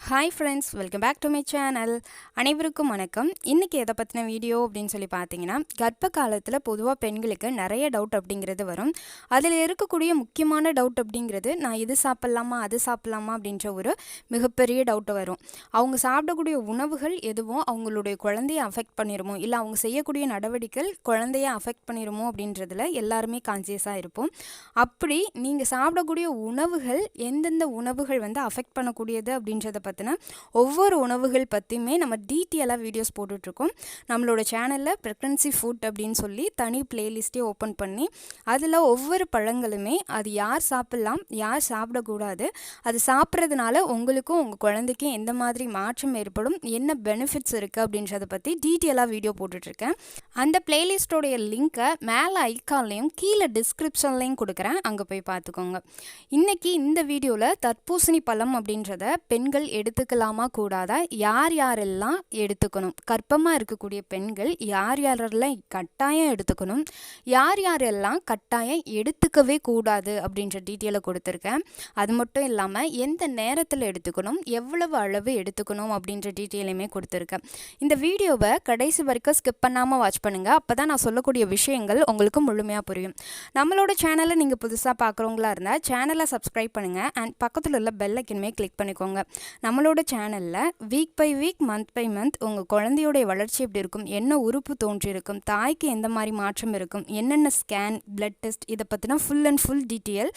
Hi friends, welcome back to my channel. அனைவருக்கும் வணக்கம். இன்றைக்கி எதை பற்றின வீடியோ அப்படின்னு சொல்லி பார்த்தீங்கன்னா, கர்ப்ப காலத்தில் பொதுவாக பெண்களுக்கு நிறைய டவுட் அப்படிங்கிறது வரும். அதில் இருக்கக்கூடிய முக்கியமான டவுட் அப்படிங்கிறது, நான் இது சாப்பிட்லாமா அது சாப்பிட்லாமா அப்படின்ற ஒரு மிகப்பெரிய டவுட்டு வரும். அவங்க சாப்பிடக்கூடிய உணவுகள் எதுவும் அவங்களுடைய குழந்தைய அஃபெக்ட் பண்ணிடுமோ, இல்லை அவங்க செய்யக்கூடிய நடவடிக்கைகள் குழந்தைய அஃபெக்ட் பண்ணிடுமோ அப்படின்றதுல எல்லாருமே கான்சியஸாக இருப்போம். அப்படி நீங்கள் சாப்பிடக்கூடிய உணவுகள் எந்தெந்த உணவுகள் அஃபெக்ட் பண்ணக்கூடியது அப்படின்றத பற்றின ஒவ்வொரு உணவுகள் பற்றியுமே நம்ம டீட்டெயிலாக வீடியோஸ் போட்டுட்ருக்கோம். நம்மளோட சேனலில் ப்ரெக்னன்சி ஃபுட் அப்படின்னு சொல்லி தனி பிளேலிஸ்ட்டே ஓப்பன் பண்ணி அதில் ஒவ்வொரு பழங்களுமே அது யார் சாப்பிட்லாம், யார் சாப்பிடக்கூடாது, அது சாப்பிட்றதுனால உங்களுக்கும் உங்கள் குழந்தைக்கும் எந்த மாதிரி மாற்றம் ஏற்படும், என்ன பெனிஃபிட்ஸ் இருக்குது அப்படின்றத பற்றி டீட்டெயிலாக வீடியோ போட்டுட்ருக்கேன். அந்த பிளேலிஸ்ட்டோடைய லிங்க்கை மேலே ஐக்கான்லேயும் கீழே டிஸ்கிரிப்ஷன்லேயும் கொடுக்குறேன், அங்கே போய் பார்த்துக்கோங்க. இன்றைக்கி இந்த வீடியோவில் தர்பூசணி பழம் அப்படின்றத பெண்கள் எடுத்துக்கலாமா கூடாதா, யார் யாரெல்லாம் எடுத்துக்கணும், கர்ப்பமாக இருக்கக்கூடிய பெண்கள் யார் யாரெல்லாம் கட்டாயம் எடுத்துக்கணும், யார் யாரெல்லாம் கட்டாயம் எடுத்துக்கவே கூடாது அப்படின்ற டீட்டெயிலை கொடுத்துருக்கேன். அது மட்டும் இல்லாமல் எந்த நேரத்தில் எடுத்துக்கணும், எவ்வளவு அளவு எடுத்துக்கணும் அப்படின்ற டீட்டெயிலுமே கொடுத்துருக்கேன். இந்த வீடியோவை கடைசி வரைக்கும் ஸ்கிப் பண்ணாமல் வாட்ச் பண்ணுங்கள். அப்போ தான் நான் சொல்லக்கூடிய விஷயங்கள் உங்களுக்கு முழுமையாக புரியும். நம்மளோட சேனலை நீங்கள் புதுசாக பார்க்குறவங்களா இருந்தால் சேனலை சப்ஸ்கிரைப் பண்ணுங்கள் அண்ட் பக்கத்தில் உள்ள பெல் ஐக்கனுமே கிளிக் பண்ணிக்கோங்க. நம்மளோட சேனலில் week by week, month by month உங்கள் குழந்தையோடைய வளர்ச்சி எப்படி இருக்கும், என்ன உறுப்பு தோன்றியிருக்கும், தாய்க்கு எந்த மாதிரி மாற்றம் இருக்கும், என்னென்ன ஸ்கேன், பிளட் டெஸ்ட், இதை பற்றின ஃபுல் அண்ட் ஃபுல் டீட்டெயில்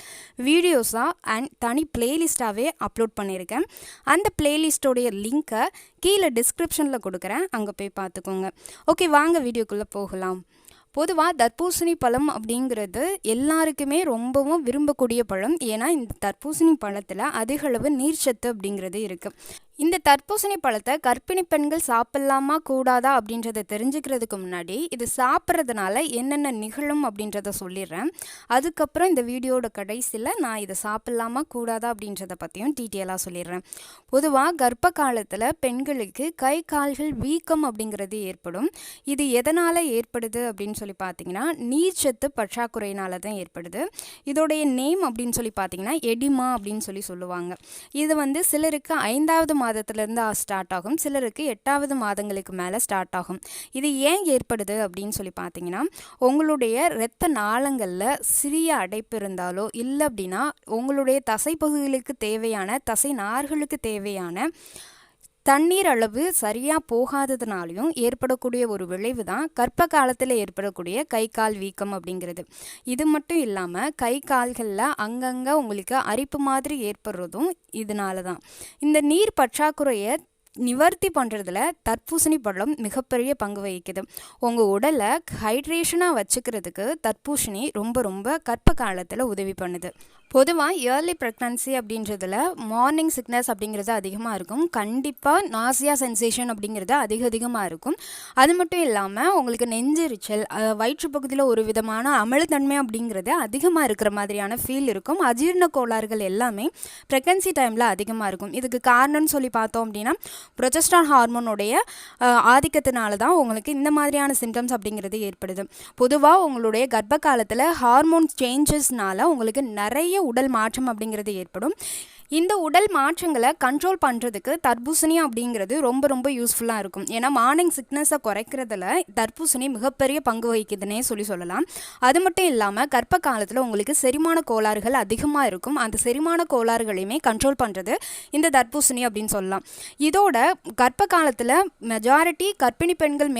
வீடியோஸாக அண்ட் தனி பிளேலிஸ்ட்டாகவே அப்லோட் பண்ணியிருக்கேன். அந்த பிளேலிஸ்ட்டோடைய லிங்க்கை கீழே டிஸ்கிரிப்ஷனில் கொடுக்குறேன், அங்கே போய் பார்த்துக்கோங்க. ஓகே, வாங்க வீடியோக்குள்ளே போகலாம். பொதுவாக தர்பூசணி பழம் அப்படிங்கிறது எல்லாருக்குமே ரொம்பவும் விரும்பக்கூடிய பழம். ஏன்னா இந்த தர்பூசணி பழத்தில் அதிகளவு நீர்ச்சத்து அப்படிங்கிறது இருக்குது. இந்த தர்பூசணி பழத்தை கர்ப்பிணி பெண்கள் சாப்பிட்லாமா கூடாதா அப்படின்றத தெரிஞ்சுக்கிறதுக்கு முன்னாடி இது சாப்பிட்றதுனால என்னென்ன நிகழும் அப்படின்றத சொல்லிடுறேன். அதுக்கப்புறம் இந்த வீடியோட கடைசியில் நான் இதை சாப்பிட்லாமா கூடாதா அப்படின்றத பற்றியும் டீட்டெயிலாக சொல்லிடுறேன். பொதுவாக கர்ப்ப காலத்தில் பெண்களுக்கு கை கால்கள் வீக்கம் அப்படிங்கிறது ஏற்படும். இது எதனால் ஏற்படுது அப்படின்னு சொல்லி பார்த்தீங்கன்னா, நீர்ச்சத்து பற்றாக்குறையினால தான் ஏற்படுது. இதோடைய நேம் அப்படின்னு சொல்லி பார்த்தீங்கன்னா எடிமா அப்படின்னு சொல்லுவாங்க. இது சிலருக்கு 5வது மாதத்திலிருந்து ஸ்டார்ட் ஆகும், சிலருக்கு 8வது மாதங்களுக்கு மேலே ஸ்டார்ட் ஆகும். இது ஏன் ஏற்படுது அப்படின்னு சொல்லி பார்த்தீங்கன்னா, உங்களுடைய இரத்த நாளங்களில் சிறிய அடைப்பு இருந்தாலோ, இல்லை அப்படின்னா உங்களுடைய தசைப்பகுதிகளுக்கு தேவையான, தசை நார்களுக்கு தேவையான தண்ணீர் அளவு சரியாக போகாததுனாலையும் ஏற்படக்கூடிய ஒரு விளைவு தான் கர்ப்ப காலத்தில் ஏற்படக்கூடிய கை கால் வீக்கம் அப்படிங்கிறது. இது மட்டும் இல்லாமல் கை கால்களில் அங்கங்கே உங்களுக்கு அரிப்பு மாதிரி ஏற்படுறதும் இதனால தான். இந்த நீர் பற்றாக்குறையை நிவர்த்தி பண்ணுறதுல தர்பூசணி பழம் மிகப்பெரிய பங்கு வகிக்குது. உங்கள் உடலை ஹைட்ரேஷனாக வச்சுக்கிறதுக்கு தர்பூசணி ரொம்ப ரொம்ப கர்ப்ப காலத்தில் உதவி பண்ணுது. பொதுவாக இயர்லி ப்ரெக்னன்சி அப்படின்றதுல மார்னிங் சிக்னஸ் அப்படிங்கிறது அதிகமாக இருக்கும். கண்டிப்பாக நாசியா சென்சேஷன் அப்படிங்கிறது அதிகமாக இருக்கும். அது மட்டும் இல்லாமல் உங்களுக்கு நெஞ்செரிச்சல், வயிற்று பகுதியில் ஒரு விதமான அமிலத்தன்மை அப்படிங்கிறது அதிகமாக இருக்கிற மாதிரியான ஃபீல் இருக்கும். அஜீரண கோளாறுகள் எல்லாமே ப்ரெக்னன்சி டைமில் அதிகமாக இருக்கும். இதுக்கு காரணம்னு சொல்லி பார்த்தோம் அப்படின்னா, ப்ரொஜெஸ்ட்ரான் ஹார்மோனுடைய ஆதிக்கத்தினால தான் உங்களுக்கு இந்த மாதிரியான சிம்டம்ஸ் அப்படிங்கிறது ஏற்படுது. பொதுவாக உங்களுடைய கர்ப்ப காலத்தில் ஹார்மோன்ஸ் சேஞ்சஸ்னால உங்களுக்கு நிறைய உடல் மாற்றம் அப்படிங்கிறது ஏற்படும். இந்த உடல் மாற்றங்களை கண்ட்ரோல் பண்ணுறதுக்கு தர்பூசணி அப்படிங்கிறது ரொம்ப ரொம்ப யூஸ்ஃபுல்லாக இருக்கும். ஏன்னா மார்னிங் சிக்னஸை குறைக்கிறதுல தர்பூசணி மிகப்பெரிய பங்கு வகிக்குதுன்னே சொல்லலாம். அது மட்டும் இல்லாமல் கர்ப்ப காலத்தில் உங்களுக்கு செரிமான கோளாறுகள் அதிகமாக இருக்கும். அந்த செரிமான கோளாறுகளையுமே கண்ட்ரோல் பண்ணுறது இந்த தர்பூசணி அப்படின்னு சொல்லலாம். இதோட கர்ப்ப காலத்தில் மெஜாரிட்டி கர்ப்பிணி பெண்கள்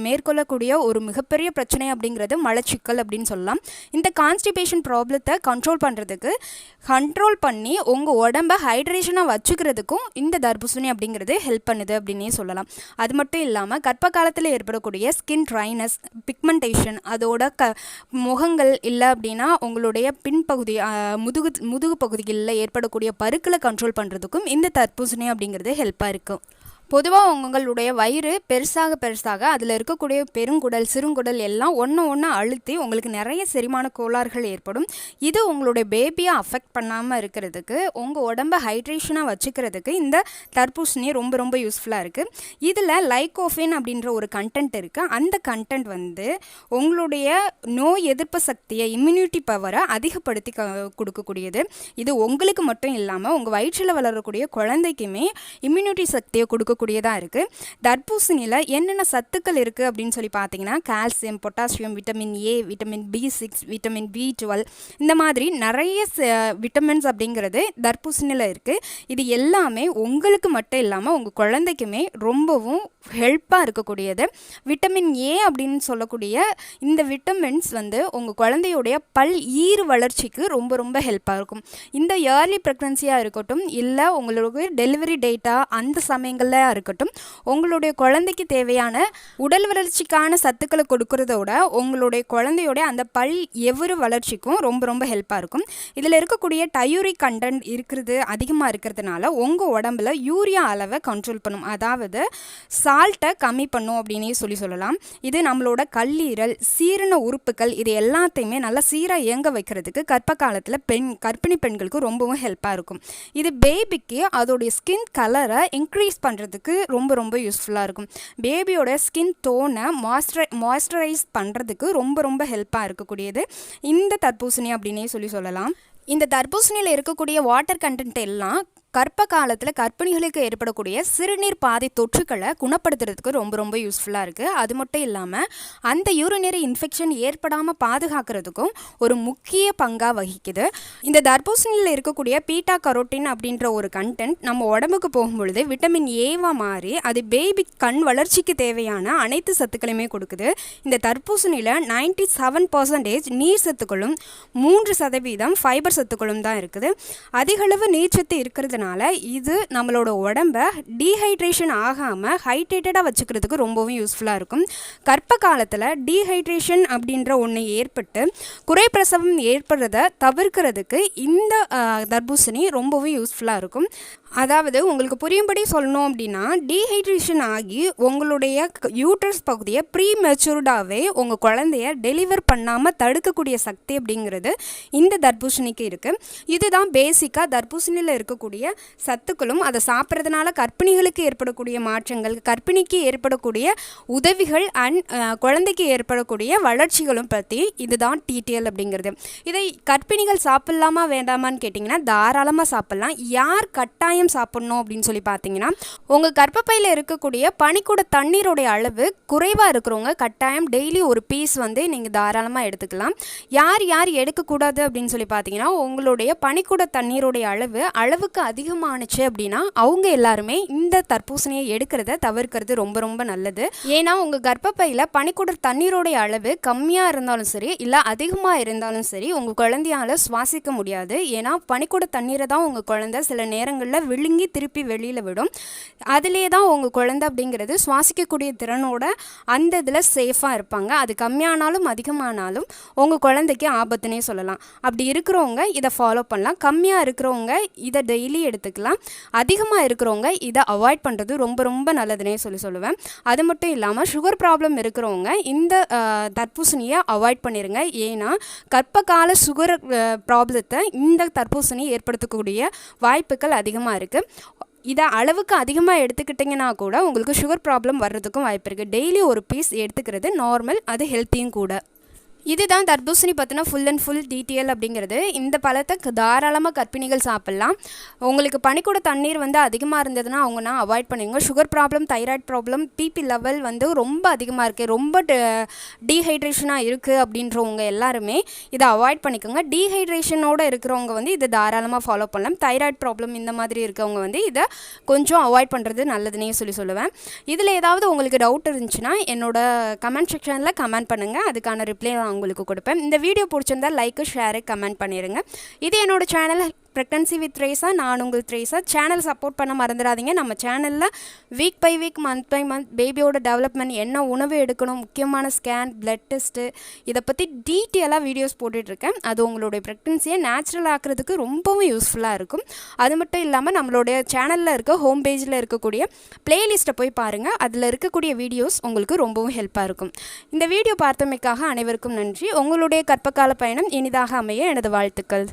மேற்கொள்ளக்கூடிய ஒரு மிகப்பெரிய பிரச்சனை அப்படிங்கிறது மலச்சிக்கல் அப்படின்னு சொல்லலாம். இந்த கான்ஸ்டிபேஷன் ப்ராப்ளத்தை கண்ட்ரோல் பண்ணி உங்கள் உடம்பை ஹைட்ரேஷனாக வச்சுக்கிறதுக்கும் இந்த தர்பூசணி அப்படிங்கிறது ஹெல்ப் பண்ணுது அப்படின்னே சொல்லலாம். அது மட்டும் இல்லாமல் கர்ப்ப காலத்தில் ஏற்படக்கூடிய ஸ்கின் ட்ரைனஸ், பிக்மெண்டேஷன், அதோட முகங்கள் இல்லை அப்படின்னா உங்களுடைய பின்பகுதி முதுகு பகுதிகளில் ஏற்படக்கூடிய பருக்களை கண்ட்ரோல் பண்ணுறதுக்கும் இந்த தர்பூசணி அப்படிங்கிறது ஹெல்ப்பாக இருக்கும். பொதுவாக உங்களுடைய வயிறு பெருசாக பெருசாக அதில் இருக்கக்கூடிய பெருங்குடல் சிறுங்குடல் எல்லாம் ஒன்று அழுத்தி உங்களுக்கு நிறைய செரிமான கோளாறுகள் ஏற்படும். இது உங்களுடைய பேபியை அஃபெக்ட் பண்ணாமல் இருக்கிறதுக்கு, உங்கள் உடம்பை ஹைட்ரேஷனாக வச்சுக்கிறதுக்கு இந்த தர்பூசணி ரொம்ப ரொம்ப யூஸ்ஃபுல்லாக இருக்குது. இதில் லைகோஃபின் அப்படின்ற ஒரு கண்டென்ட் இருக்குது. அந்த கண்டென்ட் வந்து உங்களுடைய நோய் எதிர்ப்பு சக்தியை, இம்யூனிட்டி பவரை அதிகப்படுத்தி கொடுக்கக்கூடியது. இது உங்களுக்கு மட்டும் இல்லாமல் உங்கள் வயிற்றில் வளரக்கூடிய குழந்தைக்குமே இம்யூனிட்டி சக்தியை கொடுக்கக்கூடியதாக இருக்குது. தர்பூசணியில் என்னென்ன சத்துக்கள் இருக்குது அப்படின்னு சொல்லி பார்த்தீங்கன்னா, calcium, potassium, vitamin A, vitamin B6, vitamin B12 இந்த மாதிரி நிறைய விட்டமின்ஸ் அப்படிங்கிறது தர்பூசணியில் இருக்குது. இது எல்லாமே உங்களுக்கு மட்டும் இல்லாமல் உங்கள் குழந்தைக்குமே ரொம்பவும் ஹெல்ப்பாக இருக்கக்கூடியது. விட்டமின் ஏ அப்படின்னு சொல்லக்கூடிய இந்த விட்டமின்ஸ் வந்து உங்கள் குழந்தையுடைய ஈறு வளர்ச்சிக்கு ரொம்ப ரொம்ப ஹெல்ப்பாக இருக்கும். இந்த ஏர்லி ப்ரெக்னன்சியாக இருக்கட்டும், இல்லை உங்களுக்கு டெலிவரி டேட்டா அந்த சமயங்களில் இருக்கட்டும், உங்களுடைய குழந்தைக்கு தேவையான உடல் வளர்ச்சிக்கான சத்துக்களை கொடுக்கறதோட உங்களுடைய குழந்தையோடைய அந்த எவ்வொரு வளர்ச்சிக்கும் ரொம்ப ரொம்ப ஹெல்ப்பாக இருக்கும். இதில் இருக்கக்கூடிய டயூரிக் கண்டென்ட் இருக்கிறது அதிகமாக இருக்கிறதுனால உங்கள் உடம்புல யூரியா அளவை கண்ட்ரோல் பண்ணும், அதாவது சால்ட்டை கம்மி பண்ணும் அப்படின்னே சொல்லலாம். இது நம்மளோட கல்லீரல், சீரண உறுப்புகள் இது எல்லாத்தையுமே நல்லா சீராக இயங்க வைக்கிறதுக்கு கர்ப்ப காலத்தில் கர்ப்பிணி பெண்களுக்கு ரொம்பவும் ஹெல்ப்பாக இருக்கும். இது பேபிக்கு அதோடைய ஸ்கின் கலரை இன்க்ரீஸ் பண்ணுறதுக்கு ரொம்ப ரொம்ப யூஸ்ஃபுல்லாக இருக்கும். பேபியோட ஸ்கின் டோனை மாய்ஸ்சரைஸ் பண்ணுறதுக்கு ரொம்ப ரொம்ப ஹெல்ப்பாக இருக்கக்கூடியது இந்த தர்பூசணி அப்படின்னே சொல்லலாம். இந்த தர்பூசணியில் இருக்கக்கூடிய வாட்டர் கண்டென்ட் எல்லாம் கர்ப்ப காலத்தில் கர்ப்பிணிகளுக்கு ஏற்படக்கூடிய சிறுநீர் பாதை தொற்றுக்களை குணப்படுத்துறதுக்கு ரொம்ப ரொம்ப யூஸ்ஃபுல்லாக இருக்குது. அது மட்டும் இல்லாமல் அந்த யூரினரி இன்ஃபெக்ஷன் ஏற்படாமல் பாதுகாக்கிறதுக்கும் ஒரு முக்கிய பங்காக வகிக்குது. இந்த தர்பூசணியில் இருக்கக்கூடிய பீட்டா கரோட்டின் அப்படின்ற ஒரு கண்டென்ட் நம்ம உடம்புக்கு போகும்பொழுது விட்டமின் ஏவாக மாறி அது பேபி கண் வளர்ச்சிக்கு தேவையான அனைத்து சத்துக்களையுமே கொடுக்குது. இந்த தர்பூசணியில் 97% நீர் சத்துக்களும் 3% ஃபைபர் சத்துக்களும் தான் இருக்குது. அதிகளவு நீர்ச்சத்து இருக்கிறது இது நம்மளோட உடம்பை டீஹைட்ரேஷன் ஆகாமல் ஹைட்ரேட்டடாக வச்சுக்கிறதுக்கு ரொம்பவும் யூஸ்ஃபுல்லாக இருக்கும். கர்ப்ப காலத்தில் டீஹைட்ரேஷன் அப்படின்ற ஒன்று ஏற்பட்டு குறைப்பிரசவம் ஏற்படுறதை தவிர்க்கிறதுக்கு இந்த தர்பூசணி ரொம்பவும் யூஸ்ஃபுல்லாக இருக்கும். அதாவது உங்களுக்கு புரியும்படி சொல்லணும் அப்படின்னா, டீஹைட்ரேஷன் ஆகி உங்களுடைய யூட்ரஸ் பகுதியை ப்ரீ மெச்சூர்டாகவே உங்கள் குழந்தைய டெலிவர் பண்ணாமல் தடுக்கக்கூடிய சக்தி அப்படிங்கிறது இந்த தர்பூசணிக்கு இருக்குது. இதுதான் பேசிக்காக தர்பூசணியில் இருக்கக்கூடிய சத்துக்களும் அதை சாப்பிட்றதுனால கர்ப்பிணிகளுக்கு ஏற்படக்கூடிய மாற்றங்கள், கர்ப்பிணிக்கு ஏற்படக்கூடிய உதவிகள் அண்ட் குழந்தைக்கு ஏற்படக்கூடிய வளர்ச்சிகளும் பற்றி இதுதான் டீட்டெயில் அப்படிங்கிறது. இதை கர்ப்பிணிகள் சாப்பிட்லாமா வேண்டாமான்னு கேட்டிங்கன்னா தாராளமாக சாப்பிட்லாம். யார் கட்டாயம் சாப்பிடணும் அப்படின்னு சொல்லி பார்த்தீங்கன்னா, உங்கள் கர்ப்பப்பையில் இருக்கக்கூடிய பனிக்கூட தண்ணீருடைய அளவு குறைவாக இருக்கிறவங்க கட்டாயம் டெய்லி ஒரு பீஸ் வந்து நீங்கள் தாராளமாக எடுத்துக்கலாம். யார் யார் எடுக்கக்கூடாது அப்படின்னு சொல்லி பார்த்தீங்கன்னா, உங்களுடைய பனிக்கூட தண்ணீருடைய அளவுக்கு அதிகமானுச்சு அப்படின்னா அவங்க எல்லாருமே இந்த தர்பூசணியை எடுக்கிறத தவிர்க்கிறது ரொம்ப ரொம்ப நல்லது. ஏன்னா உங்கள் கர்ப்பப்பையில் பனிக்கூட தண்ணீருடைய அளவு கம்மியாக இருந்தாலும் சரி இல்லை அதிகமாக இருந்தாலும் சரி உங்கள் குழந்தையால் சுவாசிக்க முடியாது. ஏன்னா பனிக்கூட தண்ணீரை தான் உங்கள் குழந்தை சில நேரங்களில் விழுங்கி திருப்பி வெளியில் விடும். அதிலே தான் உங்கள் குழந்தை அப்படிங்கிறது சுவாசிக்கக்கூடிய திறனோட அந்த இதில் சேஃபாக இருப்பாங்க. அது கம்மியானாலும் அதிகமானாலும் உங்கள் குழந்தைக்கு ஆபத்துனே சொல்லலாம். அப்படி இருக்கிறவங்க இதை ஃபாலோ பண்ணலாம். கம்மியாக இருக்கிறவங்க இதை டெய்லி எடுத்துக்கலாம். அதிகமாக இருக்கிறவங்க இதை அவாய்ட் பண்ணுறது ரொம்ப ரொம்ப நல்லதுன்னே சொல்லுவேன். அது மட்டும் இல்லாமல் சுகர் ப்ராப்ளம் இருக்கிறவங்க இந்த தர்பூசணியை அவாய்ட் பண்ணிடுங்க. ஏன்னா கர்ப்பகால சுகர் ப்ராப்ளத்தை இந்த தர்பூசணி ஏற்படுத்தக்கூடிய வாய்ப்புகள் அதிகமாக இருக்குது. இதை அளவுக்கு அதிகமாக எடுத்துக்கிட்டிங்கன்னா கூட உங்களுக்கு சுகர் ப்ராப்ளம் வர்றதுக்கும் வாய்ப்பு இருக்குது. டெய்லி ஒரு பீஸ் எடுத்துக்கிறது நார்மல், அது ஹெல்த்தியும் கூட. இதுதான் தர்பூசணி பற்றின ஃபுல் அண்ட் ஃபுல் டீட்டெயில் அப்படிங்கிறது. இந்த பழத்தை தாராளமாக கர்ப்பிணிகள் சாப்பிட்லாம். உங்களுக்கு பனிக்கூட தண்ணீர் வந்து அதிகமாக இருந்ததுன்னா அவங்கன்னா அவாய்ட் பண்ணுங்க. Sugar problem, thyroid problem, BP level வந்து ரொம்ப அதிகமாக இருக்குது, ரொம்ப டீஹைட்ரேஷனாக இருக்குது அப்படின்றவங்க எல்லாருமே இதை அவாய்ட் பண்ணிக்கோங்க. டீஹைட்ரேஷனோடு இருக்கிறவங்க வந்து இதை தாராளமாக ஃபாலோ பண்ணலாம். தைராய்டு ப்ராப்ளம் இந்த மாதிரி இருக்கவங்க வந்து இதை கொஞ்சம் அவாய்ட் பண்ணுறது நல்லதுன்னே சொல்லுவேன். இதில் ஏதாவது உங்களுக்கு டவுட் இருந்துச்சுன்னா என்னோட கமெண்ட் செக்ஷனில் கமெண்ட் பண்ணுங்கள், அதுக்கான ரிப்ளை உங்களுக்கு கொடுப்பேன். இந்த வீடியோ பிடிச்சிருந்தா லைக், ஷேர், கமெண்ட் பண்ணிடுங்க. இது என்னோட சேனல் ப்ரெக்னன்சி வித் த்ரேசா. நான் உங்கள் த்ரேசா. சேனல் சப்போர்ட் பண்ண மறந்துடாதீங்க. நம்ம சேனலில் week by week, month by month பேபியோட டெவலப்மெண்ட், என்ன உணவு எடுக்கணும், முக்கியமான ஸ்கேன், பிளட் டெஸ்ட்டு, இதை பற்றி டீட்டெயிலாக வீடியோஸ் போட்டுட்ருக்கேன். அது உங்களுடைய ப்ரெக்னன்சியை நேச்சுரல் ஆக்கிறதுக்கு ரொம்பவும் யூஸ்ஃபுல்லாக இருக்கும். அது மட்டும் இல்லாமல் நம்மளுடைய சேனலில் இருக்க ஹோம் பேஜில் இருக்கக்கூடிய பிளேலிஸ்ட்டை போய் பாருங்கள். அதில் இருக்கக்கூடிய வீடியோஸ் உங்களுக்கு ரொம்பவும் ஹெல்ப்பாக இருக்கும். இந்த வீடியோ பார்த்தமைக்காக அனைவருக்கும் நன்றி. உங்களுடைய கர்ப்பகால பயணம் இனிதாக அமைய எனது வாழ்த்துக்கள்.